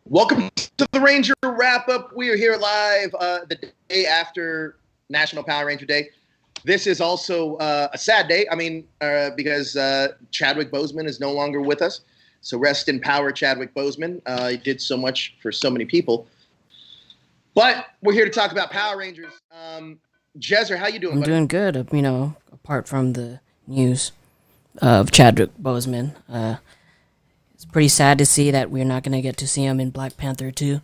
Welcome to the Ranger Wrap Up. We are here live the day after National Power Ranger Day. This is also a sad day. Because Chadwick Boseman is no longer with us. So rest in power, Chadwick Boseman. He did so much for so many people. But we're here to talk about Power Rangers. Jezzer, how you doing, I'm buddy? doing good. Apart from the news of Chadwick Boseman, it's pretty sad to see that we're not going to get to see him in Black Panther 2.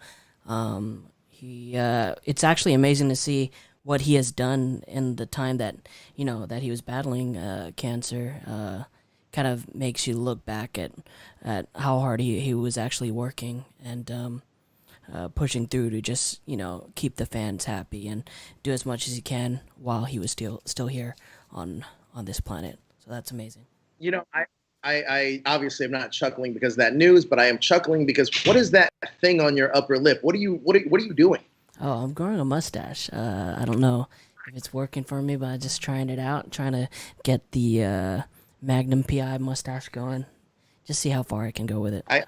It's actually amazing to see what he has done in the time that that he was battling cancer. Kind of makes you look back at how hard he was actually working and pushing through to just keep the fans happy and do as much as he can while he was still here on this planet. So that's amazing. You know, I obviously am not chuckling because of that news, but I am chuckling because what is that thing on your upper lip? What are you doing? Oh, I'm growing a mustache. I don't know if it's working for me, but I'm just trying it out, trying to get the Magnum PI mustache going. Just see how far I can go with it. I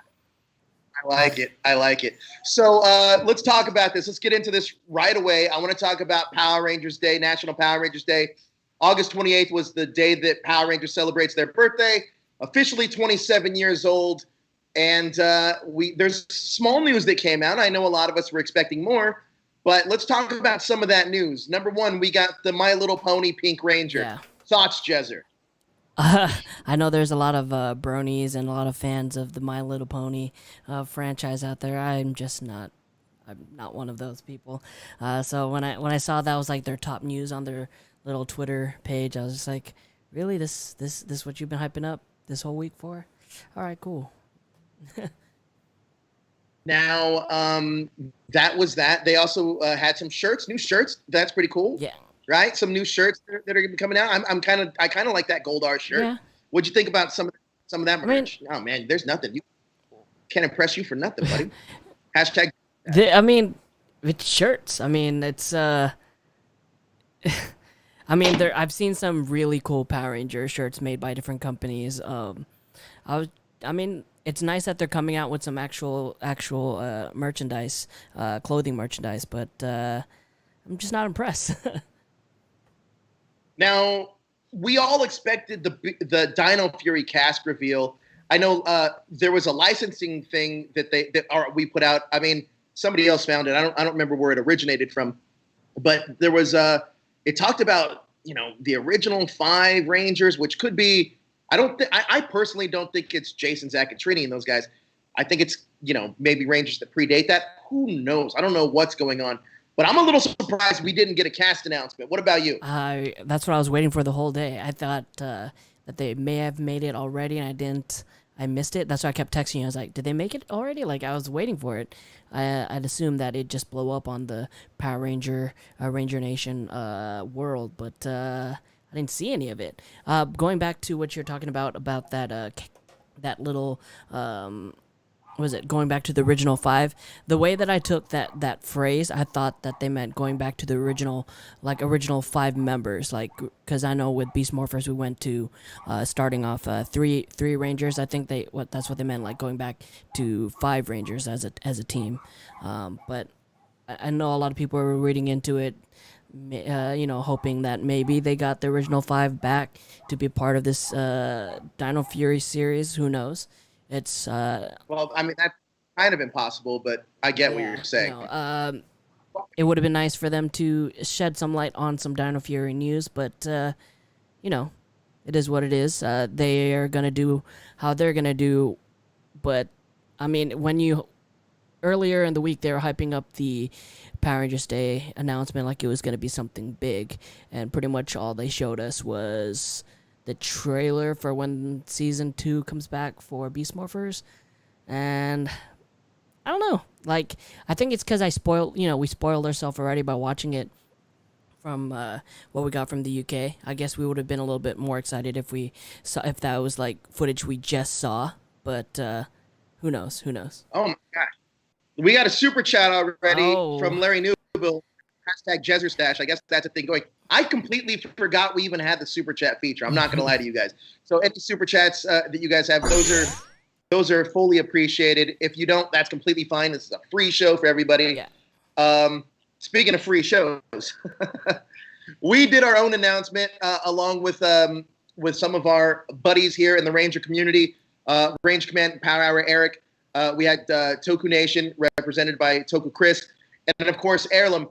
like it. I like it. So let's talk about this. Let's get into this right away. I want to talk about Power Rangers Day, National Power Rangers Day. August 28th was the day that Power Rangers celebrates their birthday, officially 27 years old. And there's small news that came out. I know a lot of us were expecting more, but let's talk about some of that news. Number one, we got the My Little Pony Pink Ranger. Yeah. Thoughts, Jezzer? I know there's a lot of bronies and a lot of fans of the My Little Pony franchise out there. I'm not one of those people. So when I saw that was like their top news on their little Twitter page, I was just like, really, this what you've been hyping up this whole week for? All right, cool. Now, that was that. They also had some shirts, new shirts. That's pretty cool, Yeah, right? Some new shirts that are coming out. I kind of like that Goldar shirt. yeah. What'd you think about some of that I mean, merch? Oh man, there's nothing. You can't impress you for nothing, buddy. Hashtag. I mean, with shirts. I mean, it's I mean, there. I've seen some really cool Power Ranger shirts made by different companies. I was, I mean, it's nice that they're coming out with some actual merchandise, clothing merchandise, but I'm just not impressed. Now, we all expected the Dino Fury cast reveal. I know there was a licensing thing we put out. I mean, somebody else found it. I don't remember where it originated from, but there was it talked about the original 5 Rangers, which could be. I personally don't think it's Jason, Zach, and Trini and those guys. I think it's maybe Rangers that predate that. Who knows? I don't know what's going on, but I'm a little surprised we didn't get a cast announcement. What about you? That's what I was waiting for the whole day. I thought that they may have made it already, and I didn't. I missed it. That's why I kept texting you. I was like, "Did they make it already?" Like I was waiting for it. I'd assumed that it just blow up on the Power Ranger, Ranger Nation world, but I didn't see any of it. Going back to what you're talking about that that little was it going back to the original 5, the way that I took that phrase, I thought that they meant going back to the original 5 members, like because I know with Beast Morphers we went to starting off three Rangers. I think that's what they meant, like going back to 5 Rangers as a team. But I know a lot of people were reading into it, hoping that maybe they got the original 5 back to be part of this Dino Fury series. Who knows? It's Well, I mean that's kind of impossible, but I get what yeah, you're saying. it would have been nice for them to shed some light on some Dino Fury news, but you know, it is what it is. They are gonna do how they're gonna do, but I mean, when you earlier in the week they were hyping up the Power Rangers Day announcement like it was gonna be something big, and pretty much all they showed us was the trailer for when season 2 comes back for Beast Morphers, and I don't know. Like, I think it's because we spoiled ourselves already by watching it from what we got from the UK. I guess we would have been a little bit more excited if that was like footage we just saw. But who knows? Who knows? Oh my gosh, we got a super chat already Oh, from Larry Newbill. Hashtag Jezzer Stash. I guess that's a thing going. I completely forgot we even had the super chat feature. I'm not going to lie to you guys. So any super chats that you guys have, those are those are fully appreciated. If you don't, that's completely fine. This is a free show for everybody. Yeah. Speaking of free shows, we did our own announcement along with some of our buddies here in the Ranger community, Range Command Power Hour Eric. We had Toku Nation represented by Toku Chris, and of course Heirloom.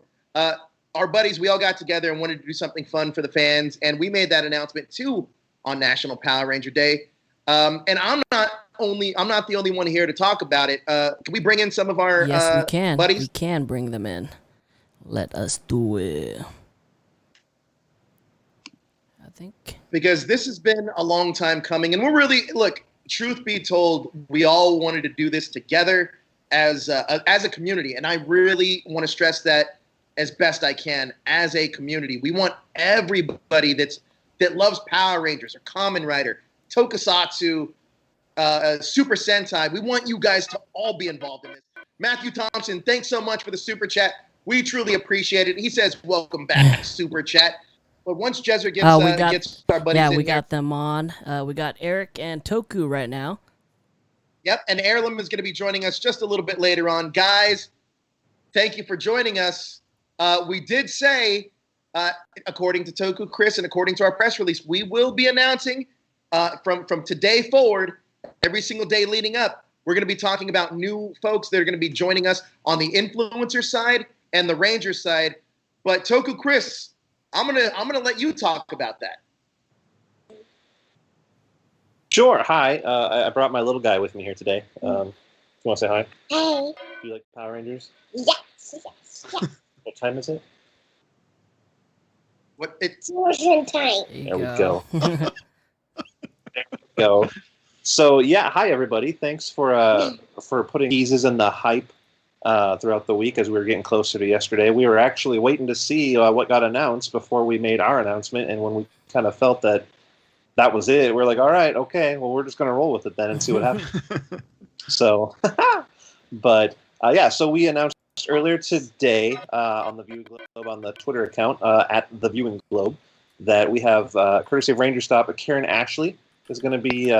Our buddies, we all got together and wanted to do something fun for the fans, and we made that announcement too on National Power Ranger Day. And I'm not the only one here to talk about it. Can we bring in some of our Yes, we can. buddies? We can bring them in. Let us do it. I think. Because this has been a long time coming, and we're really, look, truth be told, we all wanted to do this together as a community, and I really want to stress that as best I can as a community. We want everybody that loves Power Rangers or Kamen Rider, Tokusatsu, Super Sentai. We want you guys to all be involved in this. Matthew Thompson, thanks so much for the super chat. We truly appreciate it. He says, "Welcome back, super chat." But once Jezzer gets our buddies in, we got them on. We got Eric and Toku right now. Yep, and Heirloom is going to be joining us just a little bit later on. Guys, thank you for joining us. We did say, according to Toku Chris and according to our press release, we will be announcing from today forward, every single day leading up, we're going to be talking about new folks that are going to be joining us on the influencer side and the Ranger side. But Toku Chris, I'm gonna let you talk about that. Sure. Hi. I brought my little guy with me here today. You want to say hi? Hey. Do you like Power Rangers? Yes. What time is it? What it's Fusion time. There we go. There we go. So yeah, hi everybody. Thanks for putting teases in the hype throughout the week as we were getting closer to yesterday. We were actually waiting to see what got announced before we made our announcement, and when we kind of felt that was it, we're like, all right, okay, well, we're just going to roll with it then and see what happens. So, but yeah, so we announced earlier today on the Viewing Globe, on the Twitter account at the Viewing Globe, that we have, courtesy of Ranger Stop, Karen Ashley is going to be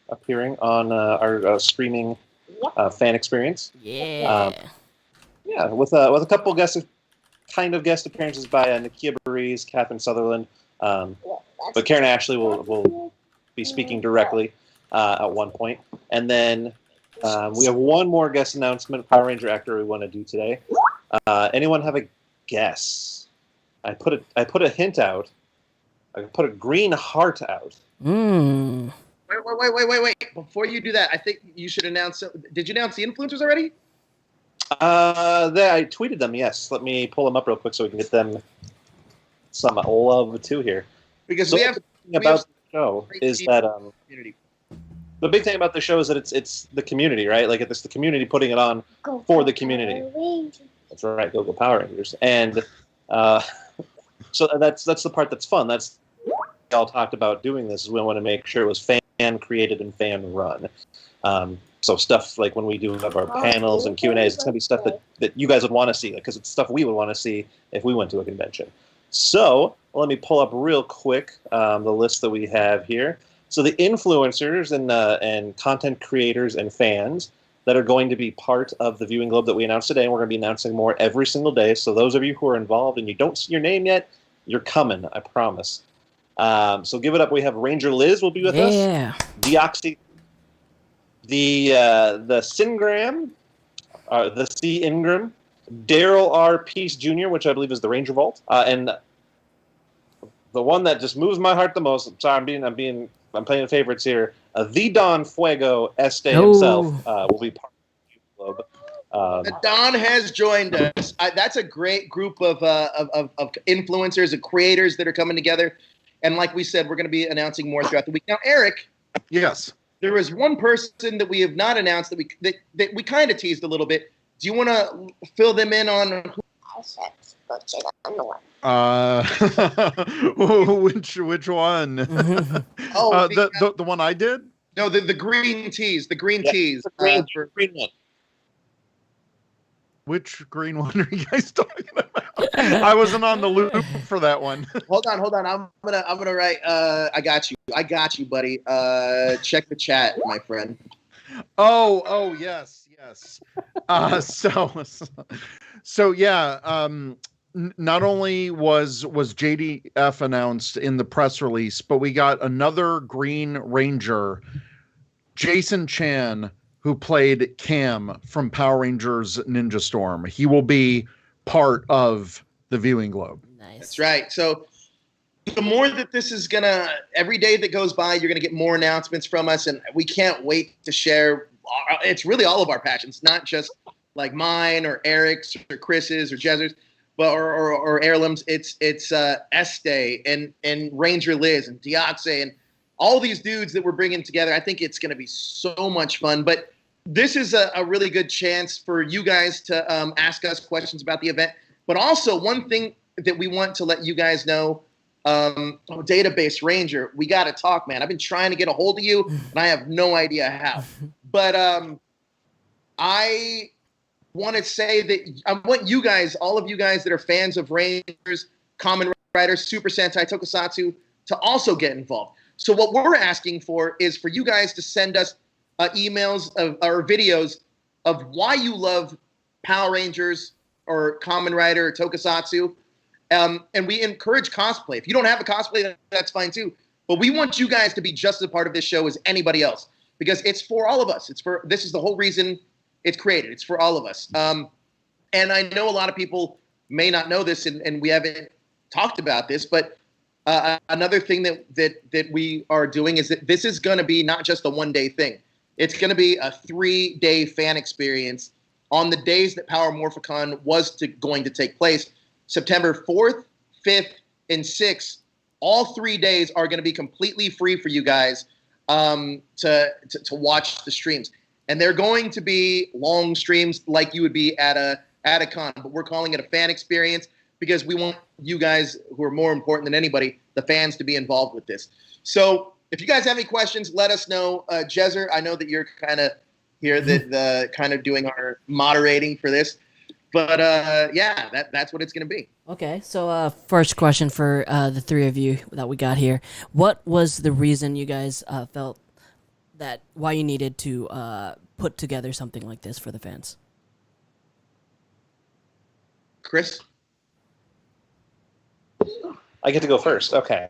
appearing on our streaming fan experience. Yeah. Yeah, with a couple guest appearances by Nakia Burries, Catherine Sutherland. But Karen Ashley will be speaking directly at one point. And then we have one more guest announcement, Power Ranger actor we want to do today. Anyone have a guess? I put a hint out. I put a green heart out. Mm. Wait. Before you do that, I think you should announce. Did you announce the influencers already? I tweeted them, yes. Let me pull them up real quick so we can get them some love too here. Because so we have the thing about the show is that community. the big thing about the show is that it's the community, right? Like it's the community putting it on for the community. That's right, go Power Rangers. And so that's the part that's fun. That's we all talked about doing this. Is we want to make sure it was fan created and fan run. So stuff like when we do have our panels and Q&As, it's going to be stuff that you guys would want to see, because it's stuff we would want to see if we went to a convention. So let me pull up real quick the list that we have here. So the influencers and content creators and fans that are going to be part of the Viewing Globe that we announced today, and we're going to be announcing more every single day. So those of you who are involved and you don't see your name yet, you're coming, I promise. So give it up. We have Ranger Liz will be with us. Yeah. Deoxy, the Syngram, the C Ingram, Daryl R. Peace Jr., which I believe is the Ranger Vault, and the one that just moves my heart the most. I'm sorry, I'm playing favorites here. The Don Fuego Este himself will be part of the Globe. Don has joined us. That's a great group of influencers and creators that are coming together. And like we said, we're going to be announcing more throughout the week. Now, Eric. Yes. There is one person that we have not announced that we kind of teased a little bit. Do you want to fill them in on who? Which one? Oh, the one I did? No, the green tease. The green tease. The green one. Which green one are you guys talking about? I wasn't on the loop for that one. Hold on. I'm gonna write. I got you, buddy. Check the chat, my friend. Oh, yes, yes. So yeah. Not only was JDF announced in the press release, but we got another Green Ranger, Jason Chan, who played Cam from Power Rangers Ninja Storm. He will be part of the viewing globe. Nice. That's right. So the more that this is gonna, every day that goes by, you're gonna get more announcements from us, and we can't wait to share. It's really all of our passions, not just like mine or Eric's or Chris's or Jezzer's, but or Heirlooms. It's Este and Ranger Liz and Deoxay and all these dudes that we're bringing together. I think it's gonna be so much fun. But this is a really good chance for you guys to ask us questions about the event. But also one thing that we want to let you guys know. Database Ranger, we got to talk, man. I've been trying to get a hold of you, and I have no idea how. But I want to say that I want you guys, all of you guys that are fans of Rangers, Kamen Rider, Super Sentai, Tokusatsu, to also get involved. So what we're asking for is for you guys to send us emails or videos of why you love Power Rangers or Kamen Rider or Tokusatsu. And we encourage cosplay. If you don't have a cosplay, that's fine too. But we want you guys to be just as part of this show as anybody else, because it's for all of us. This is the whole reason it's created. It's for all of us. And I know a lot of people may not know this, and we haven't talked about this, but another thing that we are doing is that this is going to be not just a one-day thing. It's going to be a 3-day fan experience on the days that Power Morphicon was going to take place. September 4th, 5th, and 6th, all 3 days are going to be completely free for you guys to watch the streams. And they're going to be long streams like you would be at a con, but we're calling it a fan experience because we want you guys, who are more important than anybody, the fans, to be involved with this. So if you guys have any questions, let us know. Jezzer, I know that you're kind of here, the kind of doing our moderating for this. But yeah, that's what it's going to be. Okay, so first question for the three of you that we got here. What was the reason you guys felt that why you needed to put together something like this for the fans? Chris? I get to go first. Okay.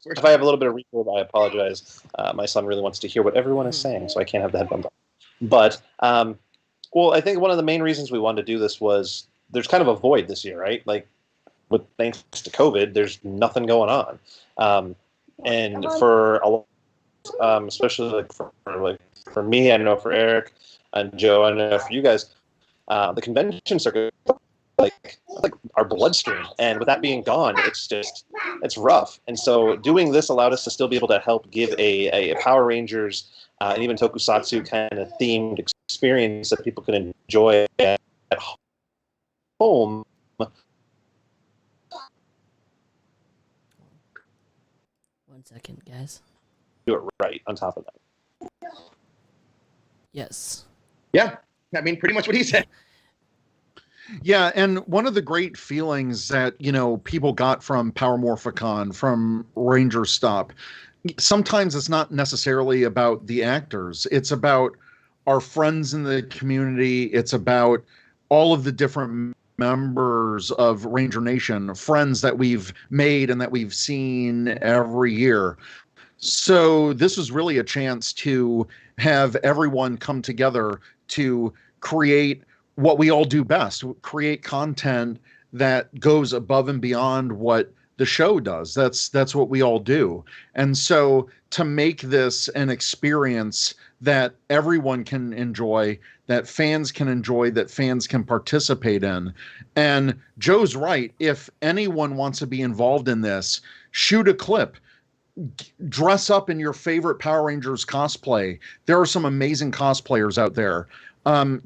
If I have a little bit of reverb, I apologize. My son really wants to hear what everyone is saying, so I can't have the headphones on. But well, I think one of the main reasons we wanted to do this was there's kind of a void this year, right? Like, with thanks to COVID, there's nothing going on, and for a lot, especially for me, I know for Eric and Joe, I know for you guys, the convention circuit like our bloodstream, and with that being gone, it's rough. And so doing this allowed us to still be able to help give a Power Rangers and even Tokusatsu kind of themed experience that people can enjoy at home. 1 second, guys. Do it right on top of that. Yes. Yeah, I mean, pretty much what he said. Yeah, and one of the great feelings that, people got from Power Morphicon, from Ranger Stop, sometimes it's not necessarily about the actors. It's about our friends in the community. It's about all of the different members of Ranger Nation, friends that we've made and that we've seen every year. So this was really a chance to have everyone come together to create what we all do best, create content that goes above and beyond what the show does. That's what we all do. And so to make this an experience that everyone can enjoy, that fans can enjoy, that fans can participate in. And Joe's right. If anyone wants to be involved in this, shoot a clip. Dress up in your favorite Power Rangers cosplay. There are some amazing cosplayers out there.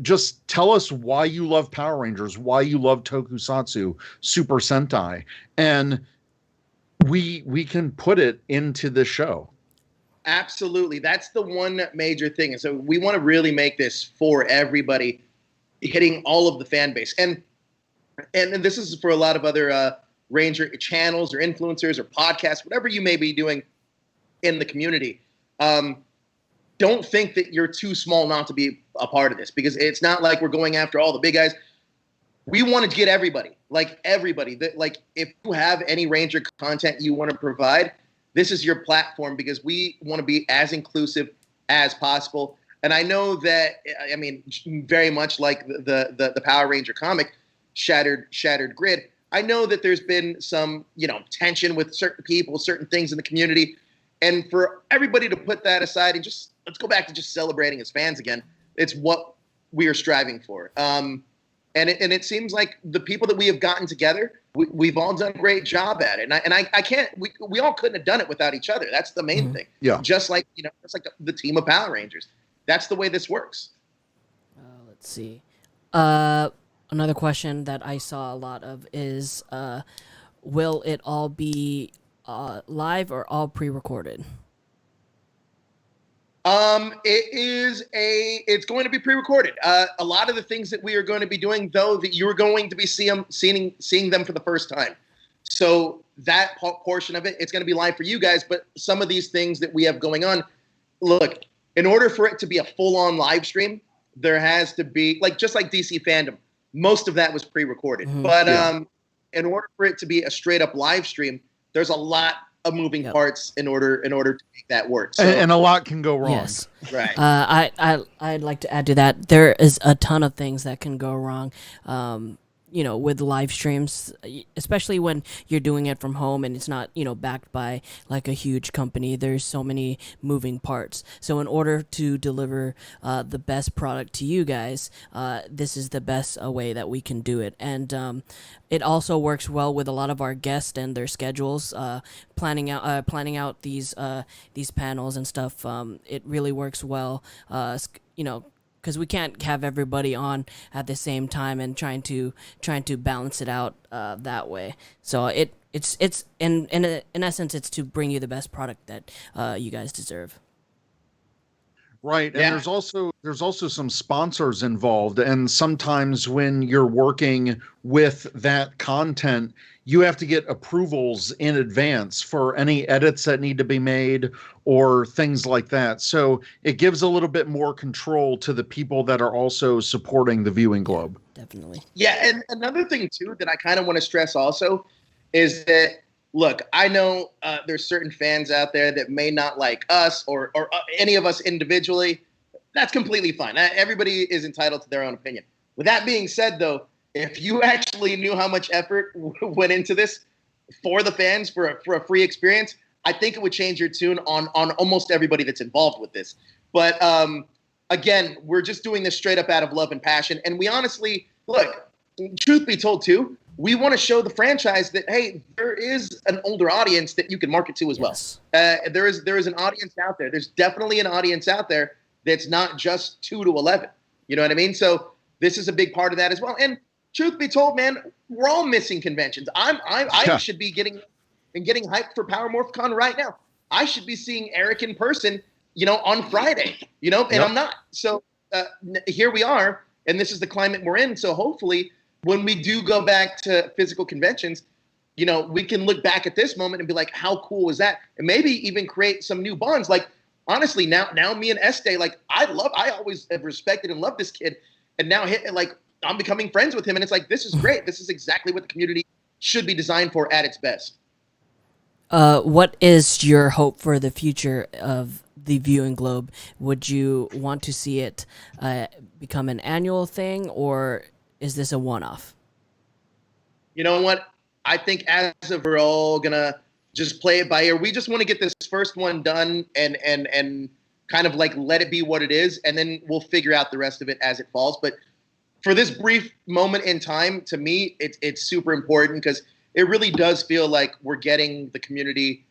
Just tell us why you love Power Rangers, why you love Tokusatsu, Super Sentai, and we can put it into the show. Absolutely. That's the one major thing. And so we want to really make this for everybody, hitting all of the fan base. And this is for a lot of other Ranger channels or influencers or podcasts, whatever you may be doing in the community. don't think that you're too small not to be a part of this, because it's not like we're going after all the big guys. We want to get everybody, like everybody. That, like, if you have any Ranger content you want to provide, this is your platform, because we want to be as inclusive as possible. And I know that, I mean, very much like the Power Ranger comic, Shattered Grid, I know that there's been some, tension with certain people, certain things in the community. And for everybody to put that aside and just let's go back to just celebrating as fans again. It's what we are striving for. And it seems like the people that we have gotten together, we've all done a great job at it. And I can't, we all couldn't have done it without each other. That's the main thing. Yeah. Just like, it's like the team of Power Rangers. That's the way this works. Let's see. Another question that I saw a lot of is, will it all be live or all pre-recorded? It's going to be pre-recorded. A lot of the things that we are going to be doing, though, that you're going to be seeing them for the first time. So that portion of it, it's going to be live for you guys. But some of these things that we have going on, look, in order for it to be a full-on live stream, there has to be, just like DC Fandom, most of that was pre-recorded. Mm-hmm. But in order for it to be a straight-up live stream, there's a lot of moving parts in order to make that work. So, and a lot can go wrong. Yes. Right. I'd like to add to that. There is a ton of things that can go wrong. With live streams, especially when you're doing it from home and it's not, backed by like a huge company. There's so many moving parts. So in order to deliver the best product to you guys, this is the best way that we can do it. And it also works well with a lot of our guests and their schedules, planning out these panels and stuff. It really works well, because we can't have everybody on at the same time and trying to balance it out that way. So it's in essence, it's to bring you the best product that you guys deserve. Right. And there's also some sponsors involved. And sometimes when you're working with that content, you have to get approvals in advance for any edits that need to be made or things like that. So it gives a little bit more control to the people that are also supporting the viewing globe. Definitely. Yeah. And another thing, too, that I kind of want to stress also is that, look, I know there's certain fans out there that may not like us or any of us individually. That's completely fine. Everybody is entitled to their own opinion. With that being said, though, if you actually knew how much effort went into this for the fans, for a free experience, I think it would change your tune on almost everybody that's involved with this. But again, we're just doing this straight up out of love and passion. And we honestly, look, truth be told, too, we want to show the franchise that, hey, there is an older audience that you can market to as well. There is an audience out there. There's definitely an audience out there that's not just 2 to 11. You know what I mean? So this is a big part of that as well. And truth be told, man, we're all missing conventions. I should be getting hyped for Power MorphCon right now. I should be seeing Eric in person, on Friday, and I'm not. So here we are, and this is the climate we're in. So hopefully, when we do go back to physical conventions, we can look back at this moment and be like, how cool was that? And maybe even create some new bonds. Like, honestly, now me and Este, I always have respected and loved this kid. And now I'm becoming friends with him. And it's like, this is great. This is exactly what the community should be designed for at its best. What is your hope for the future of the Viewing Globe? Would you want to see it become an annual thing, or is this a one-off? You know what? I think as of we're all gonna just play it by ear. We just want to get this first one done and kind of let it be what it is, and then we'll figure out the rest of it as it falls. But for this brief moment in time, to me, it's super important because it really does feel like we're getting the community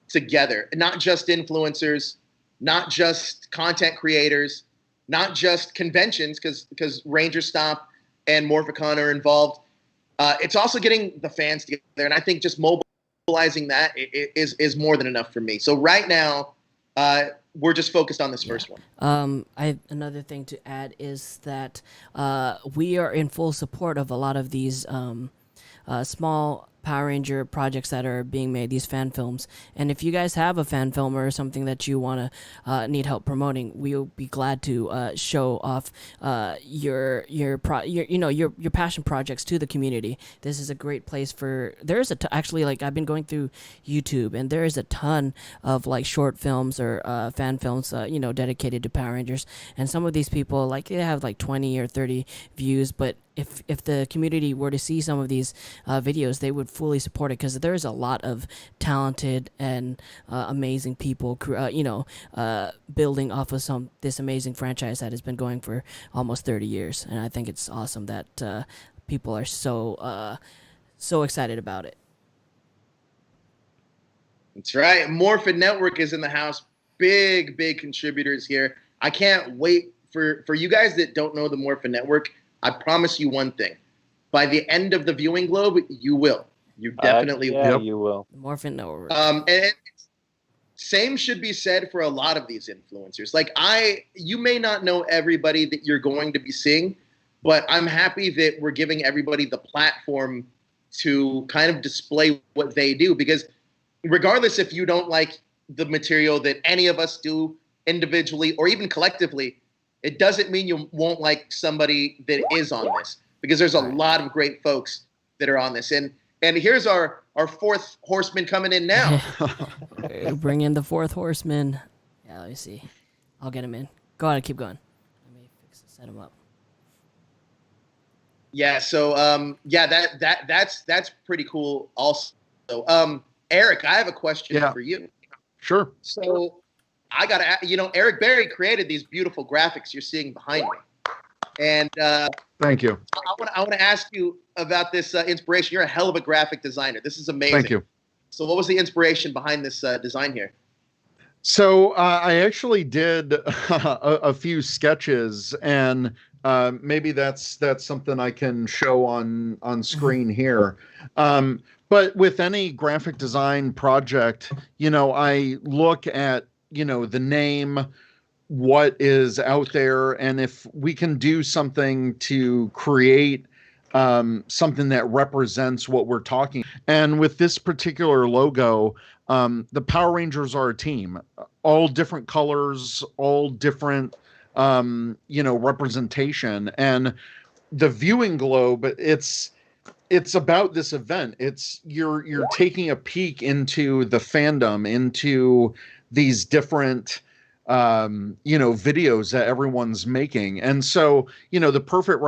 together, not just influencers, not just content creators, not just conventions, because Ranger Stop and Morphicon are involved. It's also getting the fans together, and I think just mobilizing that is more than enough for me. So right now, we're just focused on this first one. Another thing to add is that we are in full support of a lot of these small Power Ranger projects that are being made, these fan films. And if you guys have a fan film or something that you want to need help promoting, we'll be glad to show off your passion projects to the community. This is a great place for. There's actually, like, I've been going through YouTube, and there is a ton of like short films or fan films dedicated to Power Rangers. And some of these people, like, they have like 20 or 30 views, but if the community were to see some of these videos, they would fully support it, because there's a lot of talented and amazing people, building off of this amazing franchise that has been going for almost 30 years. And I think it's awesome that people are so excited about it. That's right. Morphin Network is in the house. Big contributors here. I can't wait for you guys that don't know the Morphin Network. I promise you one thing. By the end of the Viewing Globe, you will. You definitely will. You will. Morphin Network. And same should be said for a lot of these influencers. Like, you may not know everybody that you're going to be seeing, but I'm happy that we're giving everybody the platform to kind of display what they do, because regardless if you don't like the material that any of us do individually or even collectively, it doesn't mean you won't like somebody that is on this, because there's a lot of great folks that are on this. And here's our fourth horseman coming in now. Bring in the fourth horseman. Yeah, let me see. I'll get him in. Go ahead, keep going. Let me set him up. Yeah, so that's pretty cool also. Eric, I have a question for you. Sure. So I got to, Eric Berry created these beautiful graphics you're seeing behind me. And thank you. I want to ask you about this inspiration. You're a hell of a graphic designer. This is amazing. Thank you. So what was the inspiration behind this design here? So I actually did a few sketches, and maybe that's something I can show on screen here. But with any graphic design project, I look at, the name, what is out there, and if we can do something to create something that represents what we're talking. And with this particular logo, the Power Rangers are a team, all different colors, all different, representation. And the Viewing Globe, it's about this event. It's you're taking a peek into the fandom, into these different videos that everyone's making. And so, the perfect